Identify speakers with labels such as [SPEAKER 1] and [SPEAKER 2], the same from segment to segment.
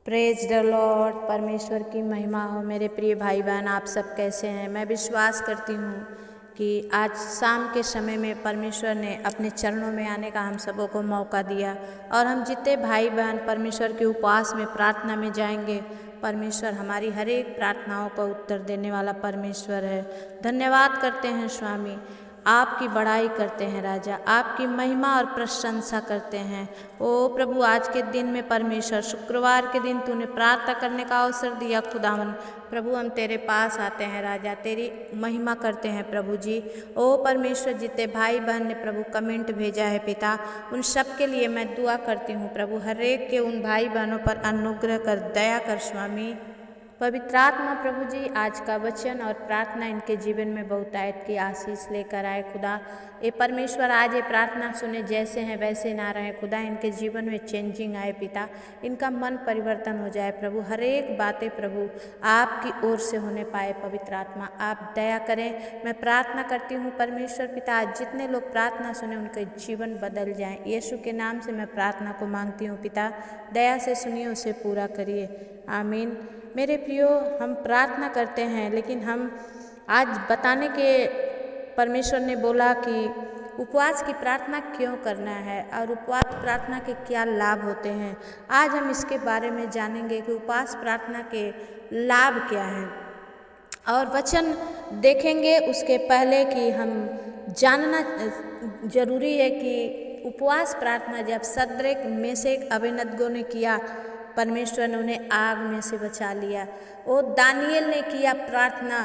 [SPEAKER 1] Praise the Lord. परमेश्वर की महिमा हो। मेरे प्रिय भाई बहन, आप सब कैसे हैं? मैं विश्वास करती हूँ कि आज शाम के समय में परमेश्वर ने अपने चरणों में आने का हम सबों को मौका दिया और हम जितने भाई बहन परमेश्वर के उपवास में प्रार्थना में जाएंगे, परमेश्वर हमारी हर एक प्रार्थनाओं का उत्तर देने वाला परमेश्वर है। धन्यवाद करते हैं स्वामी, आपकी बड़ाई करते हैं राजा, आपकी महिमा और प्रशंसा करते हैं। ओ प्रभु, आज के दिन में परमेश्वर, शुक्रवार के दिन तूने प्रार्थना करने का अवसर दिया खुदावन। प्रभु, हम तेरे पास आते हैं राजा, तेरी महिमा करते हैं प्रभु जी। ओ परमेश्वर, जितने भाई बहन ने प्रभु कमेंट भेजा है पिता, उन सब के लिए मैं दुआ करती हूँ प्रभु। हर एक के उन भाई बहनों पर अनुग्रह कर, दया कर स्वामी। पवित्र आत्मा प्रभु जी आज का वचन और प्रार्थना इनके जीवन में बहुतायत की आशीष लेकर आए खुदा। ये परमेश्वर आज ये प्रार्थना सुने, जैसे हैं वैसे ना रहे खुदा, इनके जीवन में चेंजिंग आए पिता, इनका मन परिवर्तन हो जाए प्रभु। हर एक बातें प्रभु आपकी ओर से होने पाए। पवित्र आत्मा आप दया करें। मैं प्रार्थना करती हूँ परमेश्वर पिता, आज जितने लोग प्रार्थना सुने उनके जीवन बदल जाएं। यीशु के नाम से मैं प्रार्थना को मांगती हूँ पिता, दया से सुनिए, उसे पूरा करिए। आमीन। मेरे प्रियो, हम प्रार्थना करते हैं, लेकिन हम आज बताने के परमेश्वर ने बोला कि उपवास की प्रार्थना क्यों करना है और उपवास प्रार्थना के क्या लाभ होते हैं। आज हम इसके बारे में जानेंगे कि उपवास प्रार्थना के लाभ क्या हैं और वचन देखेंगे। उसके पहले कि हम जानना जरूरी है कि उपवास प्रार्थना जब सद्रेक मेशक अबेदनगो ने किया, परमेश्वर ने उन्हें आग में से बचा लिया। वो दानियेल ने किया प्रार्थना,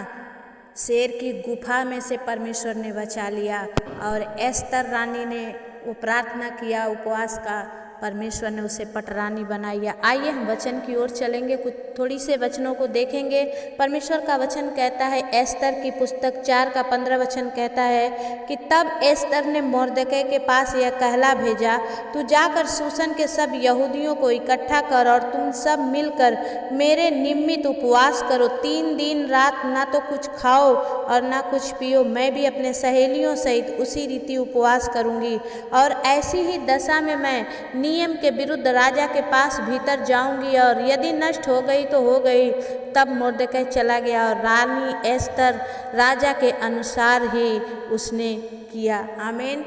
[SPEAKER 1] शेर की गुफा में से परमेश्वर ने बचा लिया। और एस्तर रानी ने वो प्रार्थना किया उपवास का, परमेश्वर ने उसे पटरानी बनाई। आइए हम वचन की ओर चलेंगे, कुछ थोड़ी से वचनों को देखेंगे। परमेश्वर का वचन कहता है, एस्तर की पुस्तक 4:15 वचन कहता है कि तब एस्तर ने मोर्दकै के पास यह कहला भेजा, तू जाकर सूसन के सब यहूदियों को इकट्ठा कर और तुम सब मिलकर मेरे निमित्त उपवास करो। 3 दिन रात ना तो कुछ खाओ और ना कुछ पियो। मैं भी अपने सहेलियों सहित उसी रीति उपवास करूँगी और ऐसी ही दशा में मैं नियम के विरुद्ध राजा के पास भीतर जाऊंगी और यदि नष्ट हो गई तो हो गई। तब मोर्दकै चला गया और रानी एस्तर राजा के अनुसार ही उसने किया। आमीन।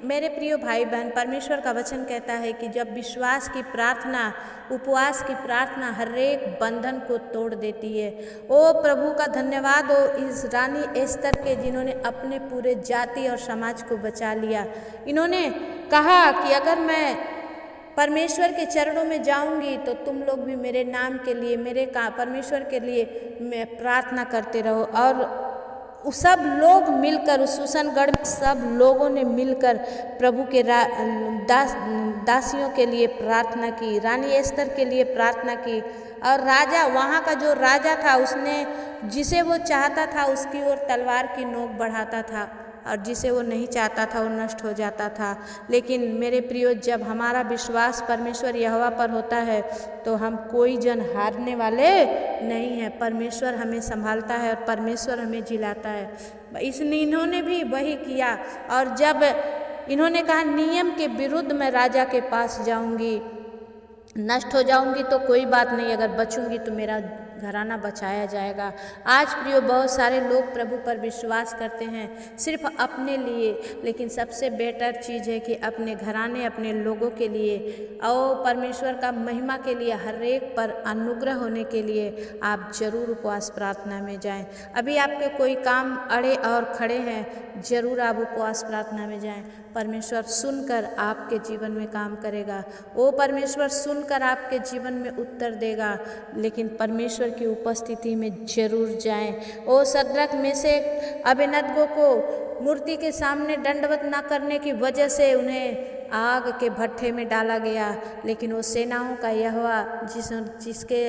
[SPEAKER 1] मेरे प्रिय भाई बहन, परमेश्वर का वचन कहता है कि जब विश्वास की प्रार्थना, उपवास की प्रार्थना हर एक बंधन को तोड़ देती है। ओ प्रभु का धन्यवाद हो इस रानी एस्तर के, जिन्होंने अपने पूरे जाति और समाज को बचा लिया। इन्होंने कहा कि अगर मैं परमेश्वर के चरणों में जाऊंगी तो तुम लोग भी मेरे नाम के लिए, मेरे का परमेश्वर के लिए मैं प्रार्थना करते रहो। और सब लोग मिलकर, उस सूसनगढ़ में सब लोगों ने मिलकर प्रभु के दासियों के लिए प्रार्थना की, रानी एस्तर के लिए प्रार्थना की। और राजा, वहाँ का जो राजा था, उसने जिसे वो चाहता था उसकी ओर तलवार की नोक बढ़ाता था और जिसे वो नहीं चाहता था वो नष्ट हो जाता था। लेकिन मेरे प्रियो, जब हमारा विश्वास परमेश्वर यहोवा पर होता है तो हम कोई जन हारने वाले नहीं हैं। परमेश्वर हमें संभालता है और परमेश्वर हमें जिलाता है। इन्होंने भी वही किया। और जब इन्होंने कहा नियम के विरुद्ध मैं राजा के पास जाऊंगी, नष्ट हो जाऊंगी तो कोई बात नहीं, अगर बचूंगी तो मेरा घराना बचाया जाएगा। आज प्रियो, बहुत सारे लोग प्रभु पर विश्वास करते हैं सिर्फ अपने लिए, लेकिन सबसे बेटर चीज़ है कि अपने घराने, अपने लोगों के लिए और परमेश्वर का महिमा के लिए, हर एक पर अनुग्रह होने के लिए आप जरूर उपवास प्रार्थना में जाएं। अभी आपके कोई काम अड़े और खड़े हैं, जरूर आप उपवास प्रार्थना में जाएं। परमेश्वर सुनकर आपके जीवन में काम करेगा। वो परमेश्वर सुनकर आपके जीवन में उत्तर देगा, लेकिन परमेश्वर की उपस्थिति में जरूर जाएं। ओ सद्रक मेशक अबेदनगो को मूर्ति के सामने दंडवत ना करने की वजह से उन्हें आग के भट्ठे में डाला गया, लेकिन वो सेनाओं का यहोवा जिसके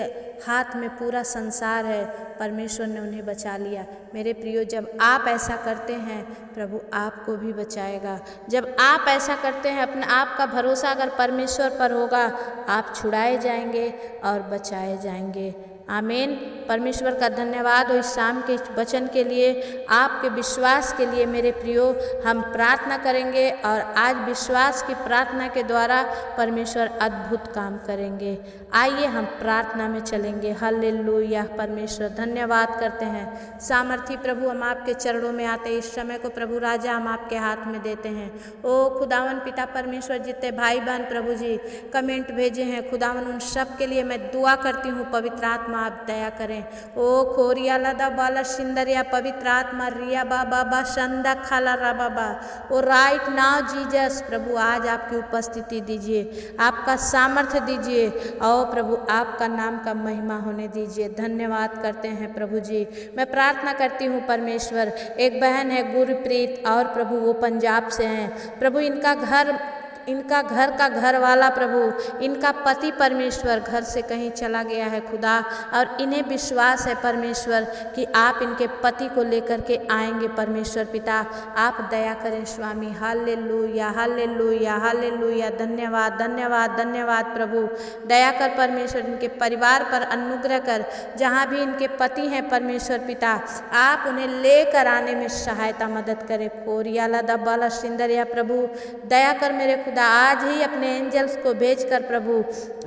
[SPEAKER 1] हाथ में पूरा संसार है, परमेश्वर ने उन्हें बचा लिया। मेरे प्रियो, जब आप ऐसा करते हैं प्रभु आपको भी बचाएगा। जब आप ऐसा करते हैं, अपने आप का भरोसा अगर परमेश्वर पर होगा, आप छुड़ाए जाएंगे और बचाए जाएंगे। आमीन। परमेश्वर का धन्यवाद हो इस शाम के वचन के लिए, आपके विश्वास के लिए मेरे प्रियो। हम प्रार्थना करेंगे और आज विश्वास की प्रार्थना के द्वारा परमेश्वर अद्भुत काम करेंगे। आइए हम प्रार्थना में चलेंगे। हालेलुया। परमेश्वर धन्यवाद करते हैं सामर्थी प्रभु, हम आपके चरणों में आते हैं। इस समय को प्रभु राजा हम आपके हाथ में देते हैं। ओ खुदावन पिता परमेश्वर, जितने भाई बहन प्रभु जी कमेंट भेजे हैं खुदावन, उन सब के लिए मैं दुआ करती हूँ पवित्र आत्मा आप दया करें। ओ खोरिया लदा बाला सिंदरिया, पवित्र आत्मा रिया बाबा बा संदा खाला रा बाबा। ओ राइट नाउ जीसस प्रभु आज आपकी उपस्थिति दीजिए, आपका सामर्थ्य दीजिए और प्रभु आपका नाम का महिमा होने दीजिए। धन्यवाद करते हैं प्रभु जी। मैं प्रार्थना करती हूँ परमेश्वर, एक बहन है गुरप्रीत और प्रभु वो पंजाब से हैं प्रभु, इनका घर का घर वाला प्रभु, इनका पति परमेश्वर घर से कहीं चला गया है खुदा, और इन्हें विश्वास है परमेश्वर कि आप इनके पति को लेकर के आएंगे परमेश्वर पिता। आप दया करें स्वामी। Hallelujah hallelujah hallelujah. धन्यवाद धन्यवाद धन्यवाद प्रभु। दया कर परमेश्वर, इनके परिवार पर अनुग्रह कर। जहाँ भी इनके पति हैं परमेश्वर पिता, आप उन्हें लेकर आने में सहायता मदद करें। कोरियाला दब्बाला सिंदरिया प्रभु, दया कर मेरे खुदा, आज ही अपने एंजल्स को भेजकर प्रभु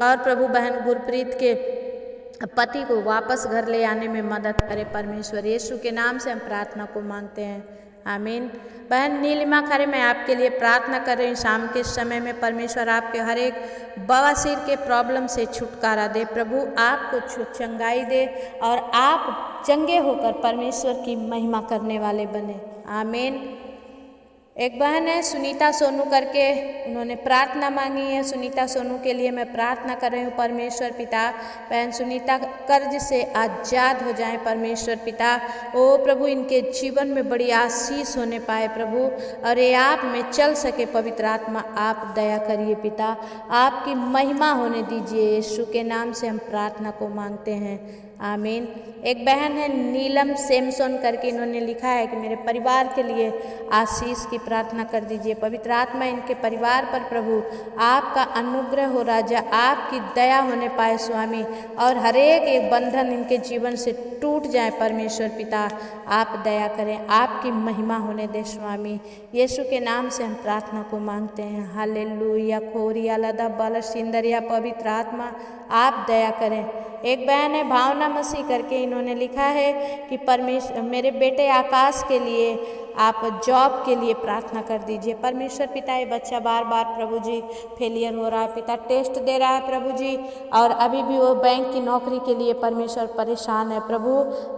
[SPEAKER 1] और प्रभु बहन गुरप्रीत के पति को वापस घर ले आने में मदद करे परमेश्वर। यीशु के नाम से हम प्रार्थना को मांगते हैं, आमीन। बहन नीलिमा खरे, मैं आपके लिए प्रार्थना कर रही हूँ शाम के समय में। परमेश्वर आपके हर एक बवासीर के प्रॉब्लम से छुटकारा दे, प्रभु आपको चंगाई दे और आप चंगे होकर परमेश्वर की महिमा करने वाले बने, आमीन। एक बहन है सुनीता सोनू करके, उन्होंने प्रार्थना मांगी है। सुनीता सोनू के लिए मैं प्रार्थना कर रही हूँ परमेश्वर पिता। बहन सुनीता कर्ज से आज़ाद हो जाएं परमेश्वर पिता। ओ प्रभु, इनके जीवन में बड़ी आशीष होने पाए प्रभु, और ये आप में चल सके पवित्र आत्मा आप दया करिए पिता, आपकी महिमा होने दीजिए। यीशु के नाम से हम प्रार्थना को मांगते हैं, आमीन। एक बहन है नीलम सेमसन करके, इन्होंने लिखा है कि मेरे परिवार के लिए आशीष की प्रार्थना कर दीजिए। पवित्र आत्मा इनके परिवार पर प्रभु आपका अनुग्रह हो राजा, आपकी दया होने पाए स्वामी, और हर एक बंधन इनके जीवन से टूट जाए परमेश्वर पिता। आप दया करें, आपकी महिमा होने दे स्वामी। यीशु के नाम से हम प्रार्थना को मांगते हैं, हालेलुया। खोरिया लदा बाला सिंदरिया, पवित्र आत्मा आप दया करें। एक बहन है भावना मसीह करके, इन्होंने लिखा है कि परमेश्वर मेरे बेटे आकाश के लिए आप जॉब के लिए प्रार्थना कर दीजिए परमेश्वर पिता। ये बच्चा बार बार प्रभु जी फेलियर हो रहा है पिता, टेस्ट दे रहा है प्रभु जी, और अभी भी वो बैंक की नौकरी के लिए परमेश्वर परेशान है प्रभु।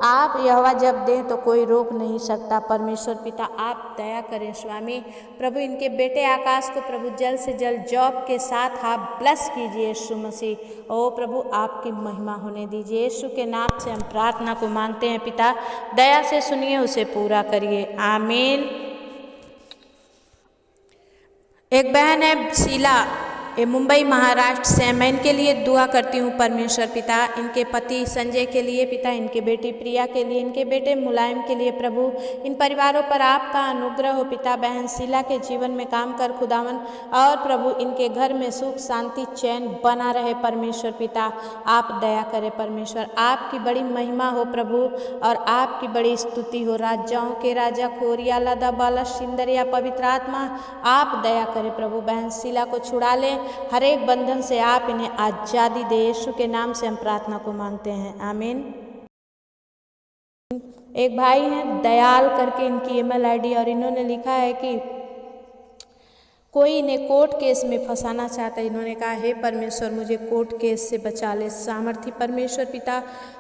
[SPEAKER 1] आप यहोवा जब दें तो कोई रोक नहीं सकता परमेश्वर पिता, आप दया करें स्वामी। प्रभु इनके बेटे आकाश को प्रभु जल्द से जल्द जॉब के साथ आप ब्लेस कीजिए यीशु मसीह। ओ प्रभु आपकी महिमा होने दीजिए। यीशु के नाम से हम प्रार्थना को मांगते हैं पिता, दया से सुनिए, उसे पूरा करिए, आमीन। एक बहन है शीला, ये मुंबई महाराष्ट्र से, मैं इनके लिए दुआ करती हूँ परमेश्वर पिता। इनके पति संजय के लिए पिता, इनके बेटी प्रिया के लिए, इनके बेटे मुलायम के लिए प्रभु, इन परिवारों पर आपका अनुग्रह हो पिता। बहन शीला के जीवन में काम कर खुदावन, और प्रभु इनके घर में सुख शांति चैन बना रहे परमेश्वर पिता। आप दया करें परमेश्वर, आपकी बड़ी महिमा हो प्रभु, और आपकी बड़ी स्तुति हो। राजाओं के राजा खोरिया लदा बाला सिंदरिया, पवित्र आत्मा आप दया करें प्रभु। बहन शीला को छुड़ा लें, हर एक बंधन से आप इन्हें आज़ादी दे। यीशु के नाम से हम प्रार्थना को मांगते हैं, आमीन। एक भाई हैं दयाल करके, इनकी ईमेल आईडी, और इन्होंने लिखा है कि कोई इन्हें कोर्ट केस में फंसाना चाहता है। इन्होंने कहा हे परमेश्वर मुझे कोर्ट केस से बचा ले सामर्थी परमेश्वर पिता।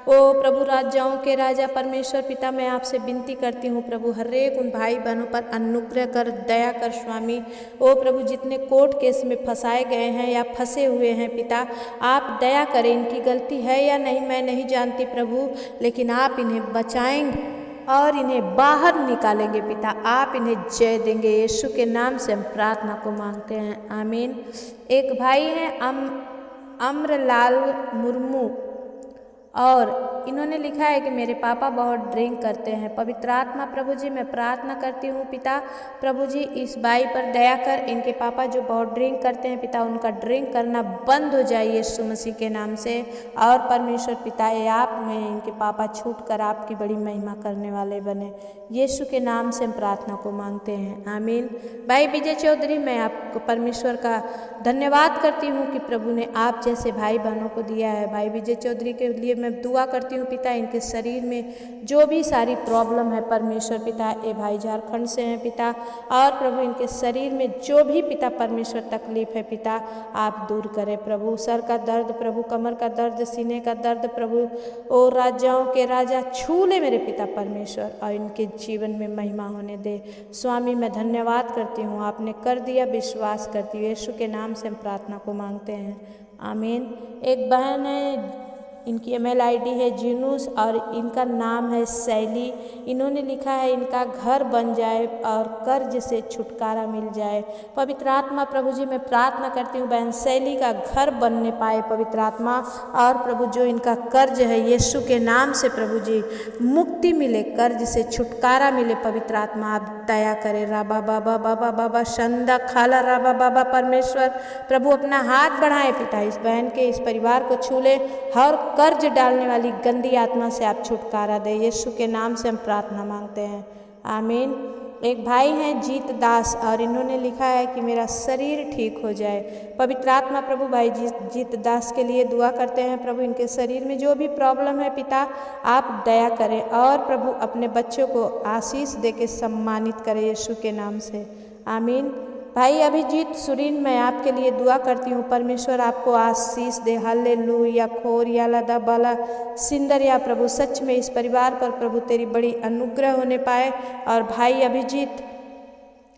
[SPEAKER 1] ओ प्रभु राजाओं के राजा परमेश्वर पिता, मैं आपसे विनती करती हूँ प्रभु, हर एक उन भाई बहनों पर अनुग्रह कर, दया कर स्वामी। ओ प्रभु जितने कोर्ट केस में फंसाए गए हैं या फंसे हुए हैं पिता, आप दया करें। इनकी गलती है या नहीं मैं नहीं जानती प्रभु, लेकिन आप इन्हें बचाएंगे और इन्हें बाहर निकालेंगे पिता, आप इन्हें जय देंगे। यीशु के नाम से हम प्रार्थना को मांगते हैं, आमीन। एक भाई हैं अम्रलाल मुर्मू, और इन्होंने लिखा है कि मेरे पापा बहुत ड्रिंक करते हैं। पवित्र आत्मा प्रभु जी मैं प्रार्थना करती हूँ पिता प्रभु जी इस बाई पर दया कर, इनके पापा जो बहुत ड्रिंक करते हैं पिता उनका ड्रिंक करना बंद हो जाए यीशु मसीह के नाम से। और परमेश्वर पिता ये आप में इनके पापा छूट कर आपकी बड़ी महिमा करने वाले बने, यीशु के नाम से हम प्रार्थना को मांगते हैं, आमीन। भाई विजय चौधरी मैं आपको परमेश्वर का धन्यवाद करती हूँ कि प्रभु ने आप जैसे भाई बहनों को दिया है। भाई विजय चौधरी के लिए मैं दुआ करती हूँ पिता, इनके शरीर में जो भी सारी प्रॉब्लम है परमेश्वर पिता, ये भाई झारखंड से हैं पिता, और प्रभु इनके शरीर में जो भी पिता परमेश्वर तकलीफ है पिता आप दूर करें प्रभु। सर का दर्द प्रभु, कमर का दर्द, सीने का दर्द प्रभु, ओ राजाओं के राजा छू ले मेरे पिता परमेश्वर, और इनके जीवन में महिमा होने दे। स्वामी मैं धन्यवाद करती हूँ, आपने कर दिया, विश्वास करती हूँ, यीशु के नाम से हम प्रार्थना को मांगते हैं, आमीन। एक बहन है, इनकी email ID है जीनूस और इनका नाम है शैली। इन्होंने लिखा है इनका घर बन जाए और कर्ज से छुटकारा मिल जाए। पवित्र आत्मा प्रभु जी मैं प्रार्थना करती हूँ बहन शैली का घर बनने पाए पवित्र आत्मा, और प्रभु जो इनका कर्ज है यीशु के नाम से प्रभु जी मुक्ति मिले, कर्ज से छुटकारा मिले पवित्र आत्मा आप दया करें। राबा बाबा बाबा बाबा शंदा खाला राबा बाबा परमेश्वर प्रभु अपना हाथ बढ़ाएं पिता, इस बहन के इस परिवार को छू ले, हर कर्ज डालने वाली गंदी आत्मा से आप छुटकारा दे, यीशु के नाम से हम प्रार्थना मांगते हैं, आमीन। एक भाई हैं जीत दास और इन्होंने लिखा है कि मेरा शरीर ठीक हो जाए। पवित्र आत्मा प्रभु भाई जीत दास के लिए दुआ करते हैं प्रभु, इनके शरीर में जो भी प्रॉब्लम है पिता आप दया करें, और प्रभु अपने बच्चों को आशीष दे के सम्मानित करें यीशु के नाम से, आमीन। भाई अभिजीत सुरीन मैं आपके लिए दुआ करती हूँ, परमेश्वर आपको आशीष दे, हालेलुया खोर या लदा बाला सिंदर या प्रभु सच में इस परिवार पर प्रभु तेरी बड़ी अनुग्रह होने पाए, और भाई अभिजीत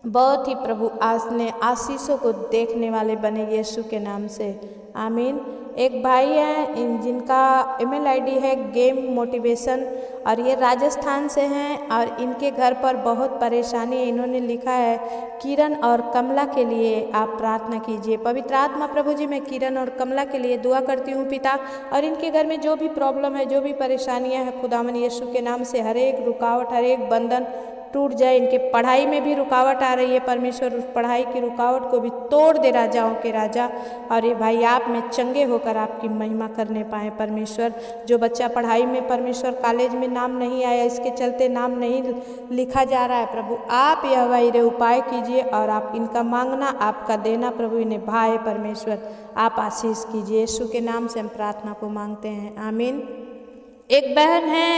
[SPEAKER 1] बहुत ही प्रभु आज ने आशीषों को देखने वाले बने यीशु के नाम से, आमीन। एक भाई हैं जिनका email ID है गेम मोटिवेशन और ये राजस्थान से हैं और इनके घर पर बहुत परेशानी है। इन्होंने लिखा है किरण और कमला के लिए आप प्रार्थना कीजिए। पवित्र आत्मा प्रभु जी मैं किरण और कमला के लिए दुआ करती हूँ पिता, और इनके घर में जो भी प्रॉब्लम है जो भी परेशानियाँ हैं खुदावन यीशु के नाम से हर एक रुकावट हर एक बंधन टूट जाए। इनके पढ़ाई में भी रुकावट आ रही है परमेश्वर उस पढ़ाई की रुकावट को भी तोड़ दे राजाओं के राजा, और ये भाई आप में चंगे होकर आपकी महिमा करने पाए परमेश्वर। जो बच्चा पढ़ाई में परमेश्वर कॉलेज में नाम नहीं आया, इसके चलते नाम नहीं लिखा जा रहा है प्रभु, आप यह वही उपाय कीजिए और आप इनका मांगना आपका देना प्रभु इन्हें भाए परमेश्वर आप आशीष कीजिए। यीशु के नाम से हम प्रार्थना को मांगते हैं, आमीन। एक बहन है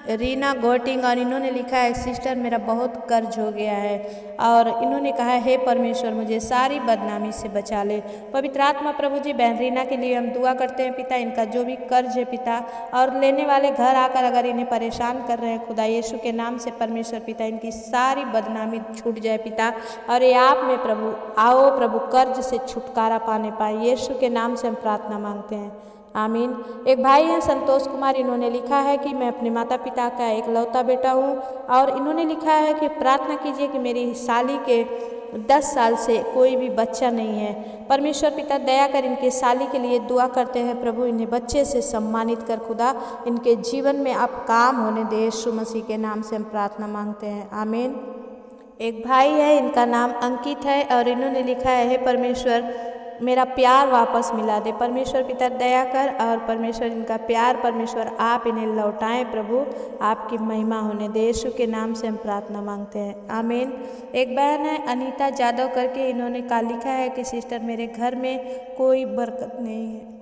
[SPEAKER 1] रीना गोटिंग और इन्होंने लिखा है सिस्टर मेरा बहुत कर्ज हो गया है, और इन्होंने कहा है हे परमेश्वर मुझे सारी बदनामी से बचा ले। पवित्र आत्मा प्रभु जी बहन रीना के लिए हम दुआ करते हैं पिता, इनका जो भी कर्ज है पिता और लेने वाले घर आकर अगर इन्हें परेशान कर रहे हैं खुदा यीशु के नाम से परमेश्वर पिता इनकी सारी बदनामी छूट जाए पिता, और ये आप में प्रभु आओ प्रभु कर्ज से छुटकारा पाने पाए। यीशु के नाम से हम प्रार्थना मांगते हैं, आमीन। एक भाई हैं संतोष कुमार, इन्होंने लिखा है कि मैं अपने माता पिता का एकलौता बेटा हूँ, और इन्होंने लिखा है कि प्रार्थना कीजिए कि मेरी साली के 10 साल से कोई भी बच्चा नहीं है। परमेश्वर पिता दया कर इनके साली के लिए दुआ करते हैं प्रभु इन्हें बच्चे से सम्मानित कर खुदा इनके जीवन में आप काम होने दे। यीशु मसीह के नाम से हम प्रार्थना मांगते हैं, आमीन। एक भाई है इनका नाम अंकित है और इन्होंने लिखा है हे परमेश्वर मेरा प्यार वापस मिला दे। परमेश्वर पिता दया कर और परमेश्वर इनका प्यार परमेश्वर आप इन्हें लौटाएं प्रभु आपकी महिमा होने दे। यीशु के नाम से हम प्रार्थना मांगते हैं, आमीन। एक बहन है अनीता जादव करके, इन्होंने का लिखा है कि सिस्टर मेरे घर में कोई बरकत नहीं है।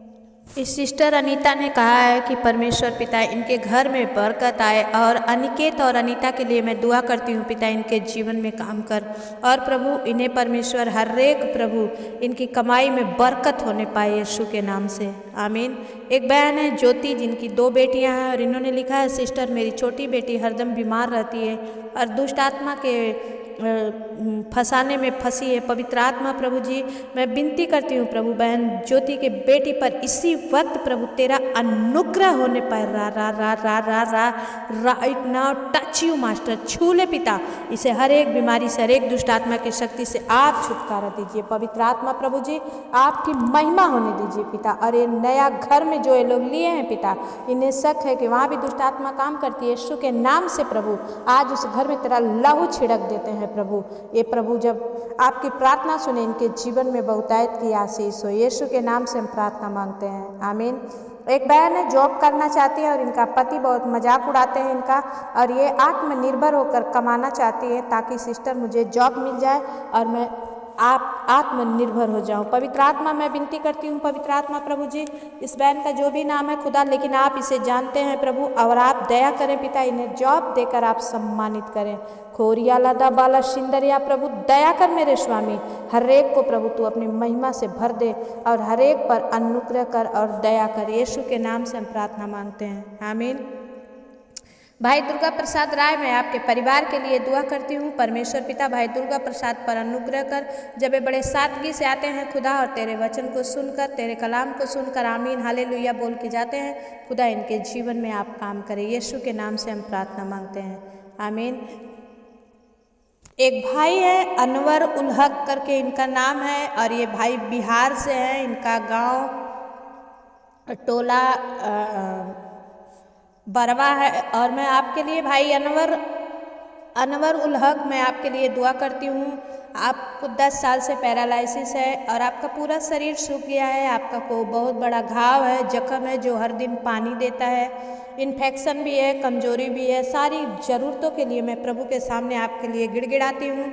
[SPEAKER 1] इस सिस्टर अनीता ने कहा है कि परमेश्वर पिता इनके घर में बरकत आए, और अनिकेत और अनीता के लिए मैं दुआ करती हूँ पिता इनके जीवन में काम कर, और प्रभु इन्हें परमेश्वर हर एक प्रभु इनकी कमाई में बरकत होने पाए यीशु के नाम से, आमीन। एक बहन है ज्योति जिनकी 2 बेटियां हैं और इन्होंने लिखा है सिस्टर मेरी छोटी बेटी हरदम बीमार रहती है और दुष्ट आत्मा के फंसाने में फंसी है। पवित्र आत्मा प्रभु जी, मैं विनती करती हूँ प्रभु, बहन ज्योति के बेटी पर इसी वक्त प्रभु तेरा अनुग्रह होने पर right now touch you master, छू ले पिता, इसे हर एक बीमारी से, हर एक दुष्ट आत्मा की शक्ति से आप छुटकारा दीजिए। पवित्र आत्मा प्रभु जी, आपकी महिमा होने दीजिए पिता। और ये नया घर में जो ये लोग लिए हैं पिता, इन्हें शक है कि वहाँ भी दुष्ट आत्मा काम करती है। यीशु के नाम से प्रभु आज उस घर में तेरा लहू छिड़क देते हैं प्रभु। ये प्रभु जब आपकी प्रार्थना सुने, इनके जीवन में बहुतायत की आशीष हो। यीशु के नाम से हम प्रार्थना मांगते हैं, आमीन। एक बहन है, जॉब करना चाहती है और इनका पति बहुत मजाक उड़ाते हैं इनका, और ये आत्मनिर्भर होकर कमाना चाहती है ताकि सिस्टर मुझे जॉब मिल जाए और मैं आप आत्मनिर्भर हो जाऊं। पवित्र आत्मा, मैं विनती करती हूं पवित्र आत्मा प्रभु जी, इस बहन का जो भी नाम है खुदा, लेकिन आप इसे जानते हैं प्रभु, और आप दया करें पिता, इन्हें जॉब देकर आप सम्मानित करें। खोरिया लादा बाला शिंदरिया प्रभु, दया कर मेरे स्वामी, हर एक को प्रभु तू अपनी महिमा से भर दे और हर एक पर अनुग्रह कर और दया कर। यीशु के नाम से हम प्रार्थना मांगते हैं, आमीन। भाई दुर्गा प्रसाद राय, मैं आपके परिवार के लिए दुआ करती हूँ। परमेश्वर पिता भाई दुर्गा प्रसाद पर अनुग्रह कर, जब वे बड़े सादगी से आते हैं खुदा और तेरे वचन को सुनकर, तेरे कलाम को सुनकर आमीन हालेलुया बोल के जाते हैं खुदा, इनके जीवन में आप काम करें। यीशु के नाम से हम प्रार्थना मांगते हैं, आमीन। एक भाई है अनवर उल हक करके इनका नाम है, और ये भाई बिहार से है। इनका गांव टोला बरवा है। और मैं आपके लिए भाई अनवर उल हक, मैं आपके लिए दुआ करती हूँ। आपको 10 साल से पैरालिसिस है और आपका पूरा शरीर सूख गया है। आपका को बहुत बड़ा घाव है, जख्म है जो हर दिन पानी देता है, इन्फेक्शन भी है, कमजोरी भी है। सारी ज़रूरतों के लिए मैं प्रभु के सामने आपके लिए गिड़गिड़ाती हूँ।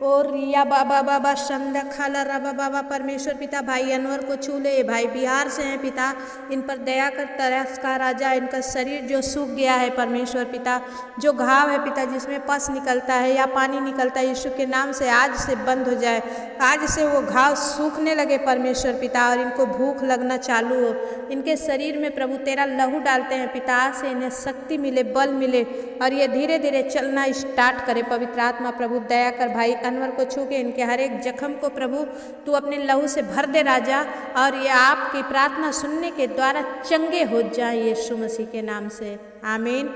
[SPEAKER 1] और रिया बाबा बाबा संदा खाला रबा बाबा, परमेश्वर पिता भाई अनवर को छू ले। भाई बिहार से हैं पिता, इन पर दया कर तरस का राजा, इनका शरीर जो सूख गया है परमेश्वर पिता, जो घाव है पिता जिसमें पस निकलता है या पानी निकलता है, यीशु के नाम से आज से बंद हो जाए। आज से वो घाव सूखने लगे परमेश्वर पिता, और इनको भूख लगना चालू हो। इनके शरीर में प्रभु तेरा लहू डालते हैं पिता, आज से इन्हें शक्ति मिले, बल मिले और ये धीरे धीरे चलना स्टार्ट करे। पवित्र आत्मा प्रभु दया कर भाई अनवर को छू के इनके हर एक जख्म को प्रभु तू अपने लहू से भर दे राजा, और ये आपकी प्रार्थना सुनने के द्वारा चंगे हो जाए यीशु मसीह के नाम से, आमीन।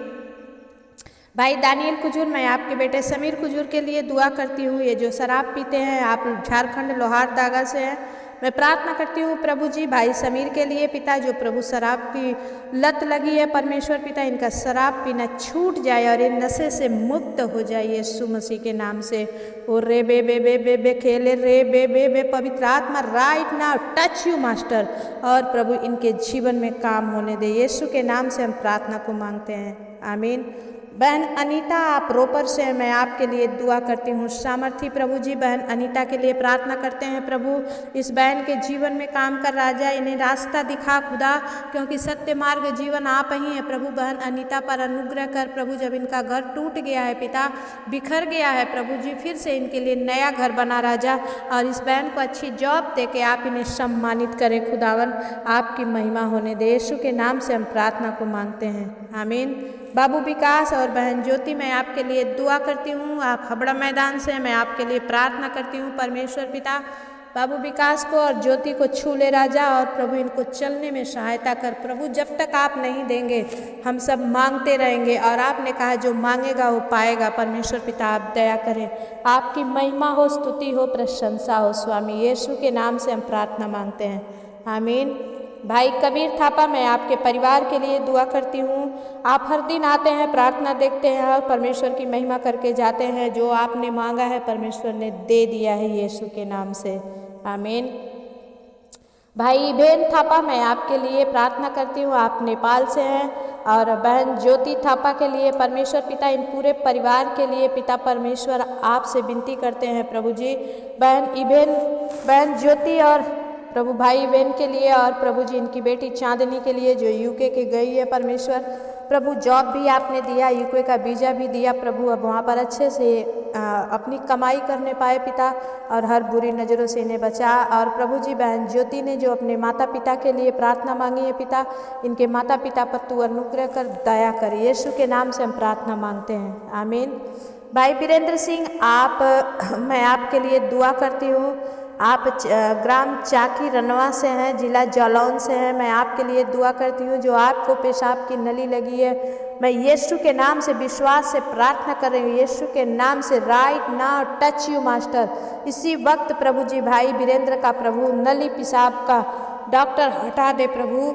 [SPEAKER 1] भाई दानियल कुजूर, मैं आपके बेटे समीर कुजूर के लिए दुआ करती हूँ। ये जो शराब पीते हैं, आप झारखंड लोहार दागा से हैं, मैं प्रार्थना करती हूँ प्रभु जी भाई समीर के लिए पिता, जो प्रभु शराब की लत लगी है परमेश्वर पिता, इनका शराब पीना छूट जाए और ये नशे से मुक्त हो जाए यीशु मसीह के नाम से। और रे बे बे बे बे बे खेले रे बे बे बे, पवित्र आत्मा right now touch you master, और प्रभु इनके जीवन में काम होने दे। यीशु के नाम से हम प्रार्थना को मांगते हैं, आमीन। बहन अनीता, आप रोपर से, मैं आपके लिए दुआ करती हूँ। सामर्थी प्रभु जी बहन अनीता के लिए प्रार्थना करते हैं प्रभु, इस बहन के जीवन में काम कर राजा, इन्हें रास्ता दिखा खुदा, क्योंकि सत्य मार्ग जीवन आप ही है प्रभु। बहन अनीता पर अनुग्रह कर प्रभु, जब इनका घर टूट गया है पिता, बिखर गया है प्रभु जी, फिर से इनके लिए नया घर बना राजा, और इस बहन को अच्छी जॉब दे के आप इन्हें सम्मानित करें खुदावन, आपकी महिमा होने दे। यीशु के नाम से हम प्रार्थना को मांगते हैं, आमीन। बाबू विकास और बहन ज्योति, मैं आपके लिए दुआ करती हूँ। आप हबड़ा मैदान से, मैं आपके लिए प्रार्थना करती हूँ परमेश्वर पिता, बाबू विकास को और ज्योति को छू ले राजा, और प्रभु इनको चलने में सहायता कर प्रभु। जब तक आप नहीं देंगे हम सब मांगते रहेंगे, और आपने कहा जो मांगेगा वो पाएगा। परमेश्वर पिता आप दया करें, आपकी महिमा हो, स्तुति हो, प्रशंसा हो स्वामी। यीशु के नाम से हम प्रार्थना मांगते हैं, आमीन। भाई कबीर थापा, मैं आपके परिवार के लिए दुआ करती हूँ। आप हर दिन आते हैं, प्रार्थना देखते हैं और परमेश्वर की महिमा करके जाते हैं। जो आपने मांगा है परमेश्वर ने दे दिया है यीशु के नाम से, आमीन। भाई बेन थापा, मैं आपके लिए प्रार्थना करती हूँ। आप नेपाल से हैं। और बहन ज्योति थापा के लिए परमेश्वर पिता, इन पूरे परिवार के लिए पिता परमेश्वर आपसे विनती करते हैं प्रभु जी। बहन ज्योति और प्रभु भाई बहन के लिए, और प्रभु जी इनकी बेटी चांदनी के लिए जो यूके के गई है परमेश्वर प्रभु, जॉब भी आपने दिया, यूके का वीज़ा भी दिया प्रभु, अब वहाँ पर अच्छे से अपनी कमाई करने पाए पिता, और हर बुरी नज़रों से इन्हें बचा। और प्रभु जी बहन ज्योति ने जो अपने माता पिता के लिए प्रार्थना मांगी है पिता, इनके माता पिता पर तू अनुग्रह कर, दया कर। यीशु के नाम से हम प्रार्थना मांगते हैं, आमीन। भाई वीरेंद्र सिंह, मैं आपके लिए दुआ करती हूँ। आप ग्राम चाकी रनवा से हैं, जिला जालौन से हैं। मैं आपके लिए दुआ करती हूँ। जो आपको पेशाब की नली लगी है, मैं यीशु के नाम से विश्वास से प्रार्थना कर रही हूँ। यीशु के नाम से right now touch you master. इसी वक्त प्रभु जी भाई वीरेंद्र का प्रभु नली पेशाब का डॉक्टर हटा दे प्रभु।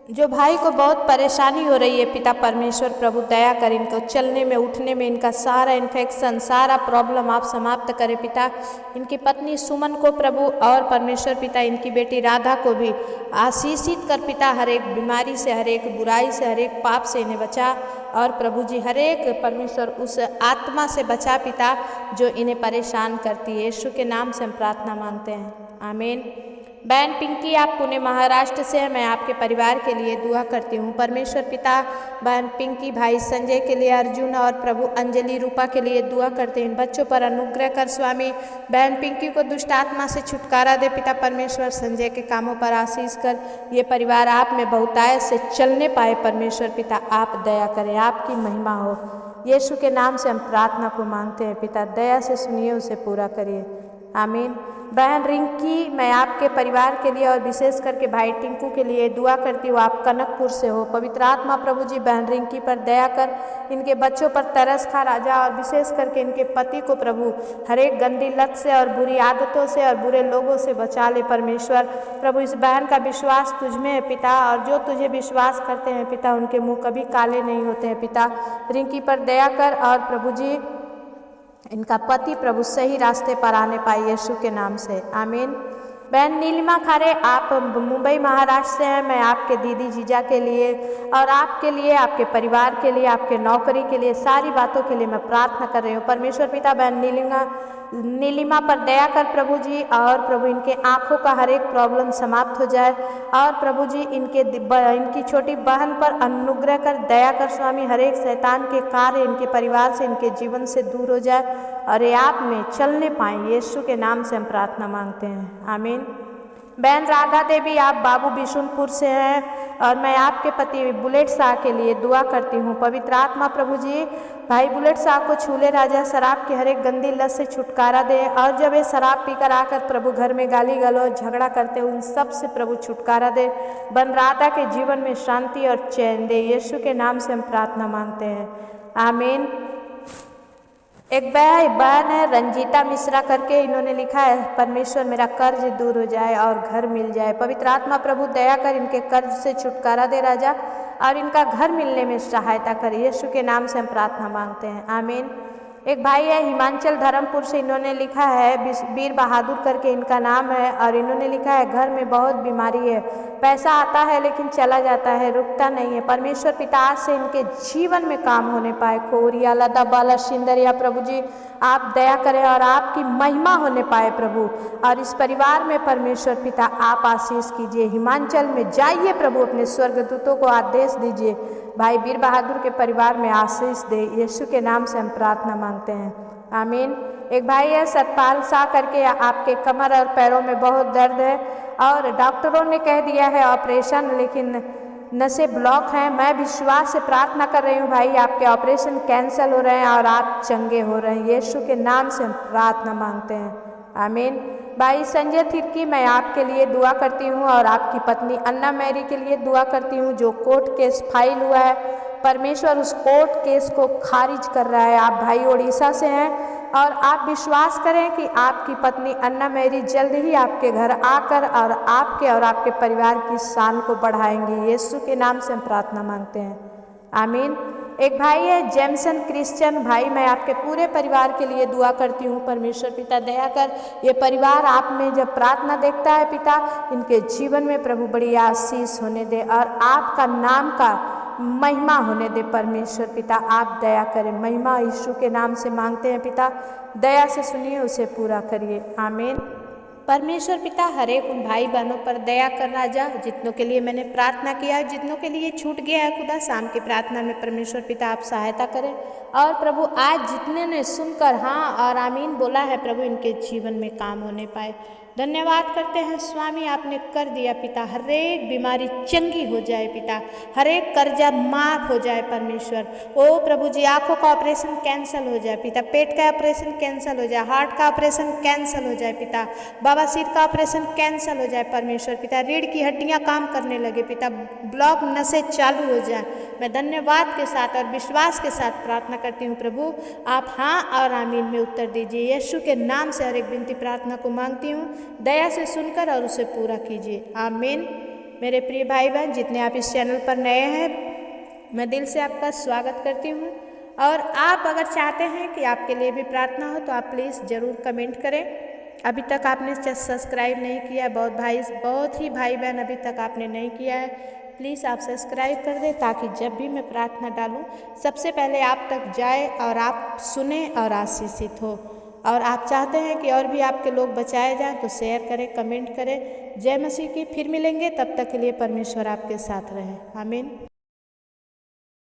[SPEAKER 1] जो भाई को बहुत परेशानी हो रही है पिता परमेश्वर प्रभु दया कर, इनको चलने में उठने में इनका सारा इन्फेक्शन सारा प्रॉब्लम आप समाप्त करें पिता। इनकी पत्नी सुमन को प्रभु और परमेश्वर पिता इनकी बेटी राधा को भी आशीषित कर पिता। हर एक बीमारी से, हर एक बुराई से, हर एक पाप से इन्हें बचा। और प्रभु जी हर एक परमेश्वर उस आत्मा से बचा पिता जो इन्हें परेशान करती है। यीशु के नाम से हम प्रार्थना मांगते हैं, आमीन। बहन पिंकी, आप पुणे महाराष्ट्र से हैं। मैं आपके परिवार के लिए दुआ करती हूँ परमेश्वर पिता। बहन पिंकी, भाई संजय के लिए, अर्जुन और प्रभु अंजलि रूपा के लिए दुआ करते हैं। बच्चों पर अनुग्रह कर स्वामी। बहन पिंकी को दुष्ट आत्मा से छुटकारा दे पिता परमेश्वर। संजय के कामों पर आशीष कर। ये परिवार आप में बहुतायत से चलने पाए परमेश्वर पिता। आप दया करें, आपकी महिमा हो। यीशु के नाम से हम प्रार्थना को मांगते हैं पिता। दया से सुनिए, उसे पूरा करिए, आमीन। बहन रिंकी, मैं आपके परिवार के लिए और विशेष करके भाई टिंकू के लिए दुआ करती हूँ। आप कनकपुर से हो। पवित्र आत्मा प्रभु जी बहन रिंकी पर दया कर। इनके बच्चों पर तरस खा राजा, और विशेष करके इनके पति को प्रभु हर एक गंदी लत से और बुरी आदतों से और बुरे लोगों से बचा ले परमेश्वर प्रभु। इस बहन का विश्वास तुझ में है पिता, और जो तुझे विश्वास करते हैं पिता उनके मुँह कभी काले नहीं होते हैं पिता। रिंकी पर दया कर और प्रभु जी इनका पति प्रभु सही रास्ते पर आने पाए यीशु के नाम से, आमीन। बहन नीलिमा खारे, आप मुंबई महाराष्ट्र से हैं। मैं आपके दीदी जीजा के लिए और आपके लिए, आपके परिवार के लिए, आपके नौकरी के लिए, सारी बातों के लिए मैं प्रार्थना कर रही हूँ परमेश्वर पिता। बहन नीलिमा पर दया कर प्रभु जी, और प्रभु इनके आँखों का हर एक प्रॉब्लम समाप्त हो जाए। और प्रभु जी इनकी छोटी बहन पर अनुग्रह कर, दया कर स्वामी। हर एक शैतान के कार्य इनके परिवार से, इनके जीवन से दूर हो जाए और ये आप में चलने पाएँ। यीशु के नाम से हम प्रार्थना मांगते हैं, आमीन। बहन राधा देवी, आप बाबू बिशुनपुर से हैं, और मैं आपके पति बुलेट शाह के लिए दुआ करती हूँ। पवित्र आत्मा प्रभु जी भाई बुलेट शाह को छूले राजा। शराब की हर एक गंदी लत से छुटकारा दे, और जब ये शराब पीकर आकर प्रभु घर में गाली गलौज झगड़ा करते उन सब से प्रभु छुटकारा दे। बन राधा के जीवन में शांति और चैन दे। यीशु के नाम से हम प्रार्थना मांगते हैं, आमीन। एक बहन है रंजीता मिश्रा करके, इन्होंने लिखा है परमेश्वर मेरा कर्ज दूर हो जाए और घर मिल जाए। पवित्र आत्मा प्रभु दया कर, इनके कर्ज से छुटकारा दे राजा, और इनका घर मिलने में सहायता कर। यीशु के नाम से हम प्रार्थना मांगते हैं, आमीन। एक भाई है हिमाचल धर्मपुर से, इन्होंने लिखा है वीर बहादुर करके इनका नाम है, और इन्होंने लिखा है घर में बहुत बीमारी है, पैसा आता है लेकिन चला जाता है, रुकता नहीं है। परमेश्वर पिता आज से इनके जीवन में काम होने पाए। कोरिया लदा बाला सिंदरिया प्रभु जी आप दया करें और आपकी महिमा होने पाए प्रभु। और इस परिवार में परमेश्वर पिता आप आशीष कीजिए। हिमाचल में जाइए प्रभु, अपने स्वर्गदूतों को आदेश दीजिए, भाई वीर बहादुर के परिवार में आशीष दे। यीशु के नाम से हम प्रार्थना मांगते हैं, आमीन। एक भाई है सतपाल शाह करके, आपके कमर और पैरों में बहुत दर्द है और डॉक्टरों ने कह दिया है ऑपरेशन, लेकिन नसें ब्लॉक हैं। मैं विश्वास से प्रार्थना कर रही हूँ भाई, आपके ऑपरेशन कैंसिल हो रहे हैं और आप चंगे हो रहे हैं। यीशु के नाम से हम प्रार्थना मांगते हैं, आमीन। भाई संजय थिरकी, मैं आपके लिए दुआ करती हूँ और आपकी पत्नी अन्ना मैरी के लिए दुआ करती हूँ। जो कोर्ट केस फाइल हुआ है, परमेश्वर उस कोर्ट केस को खारिज कर रहा है। आप भाई उड़ीसा से हैं और आप विश्वास करें कि आपकी पत्नी अन्ना मैरी जल्द ही आपके घर आकर और आपके परिवार की शान को बढ़ाएंगी। यीशु के नाम से हम प्रार्थना मांगते हैं, आमीन। एक भाई है जेमसन क्रिश्चियन, भाई मैं आपके पूरे परिवार के लिए दुआ करती हूँ। परमेश्वर पिता दया कर, ये परिवार आप में जब प्रार्थना देखता है पिता, इनके जीवन में प्रभु बड़ी आशीष होने दे और आपका नाम का महिमा होने दे। परमेश्वर पिता आप दया करें, महिमा यीशु के नाम से मांगते हैं पिता। दया से सुनिए, उसे पूरा करिए, आमीन। परमेश्वर पिता हर एक उन भाई बहनों पर दया कर राजा, जितनों के लिए मैंने प्रार्थना किया, जितनों के लिए छूट गया है खुदा, शाम की प्रार्थना में परमेश्वर पिता आप सहायता करें। और प्रभु आज जितने ने सुनकर हाँ और आमीन बोला है प्रभु, इनके जीवन में काम होने पाए। धन्यवाद करते हैं स्वामी, आपने कर दिया पिता। हर एक बीमारी चंगी हो जाए पिता, हर एक कर्जा माफ हो जाए परमेश्वर। ओ प्रभु जी, आंखों का ऑपरेशन कैंसिल हो जाए पिता, पेट का ऑपरेशन कैंसिल हो जाए, हार्ट का ऑपरेशन कैंसिल हो जाए पिता, बवासीर का ऑपरेशन कैंसिल हो जाए परमेश्वर पिता, रीढ़ की हड्डियां काम करने लगे पिता, ब्लॉक नसें चालू हो जाए। मैं धन्यवाद के साथ और विश्वास के साथ प्रार्थना करती हूँ प्रभु, आप हाँ और आमीन में उत्तर दीजिए। यीशु के नाम से हर एक विनती प्रार्थना को मांगती हूँ, दया से सुनकर और उसे पूरा कीजिए, आमीन। मेरे प्रिय भाई बहन, जितने आप इस चैनल पर नए हैं, मैं दिल से आपका स्वागत करती हूँ। और आप अगर चाहते हैं कि आपके लिए भी प्रार्थना हो तो आप प्लीज़ ज़रूर कमेंट करें। अभी तक आपने सब्सक्राइब नहीं किया, बहुत ही भाई बहन अभी तक आपने नहीं किया है, प्लीज़ आप सब्सक्राइब कर दें ताकि जब भी मैं प्रार्थना डालूं सबसे पहले आप तक जाए और आप सुने और आशीषित हो। और आप चाहते हैं कि और भी आपके लोग बचाए जाएं तो शेयर करें, कमेंट करें। जय मसीह की। फिर मिलेंगे, तब तक के लिए परमेश्वर आपके साथ रहे, आमीन।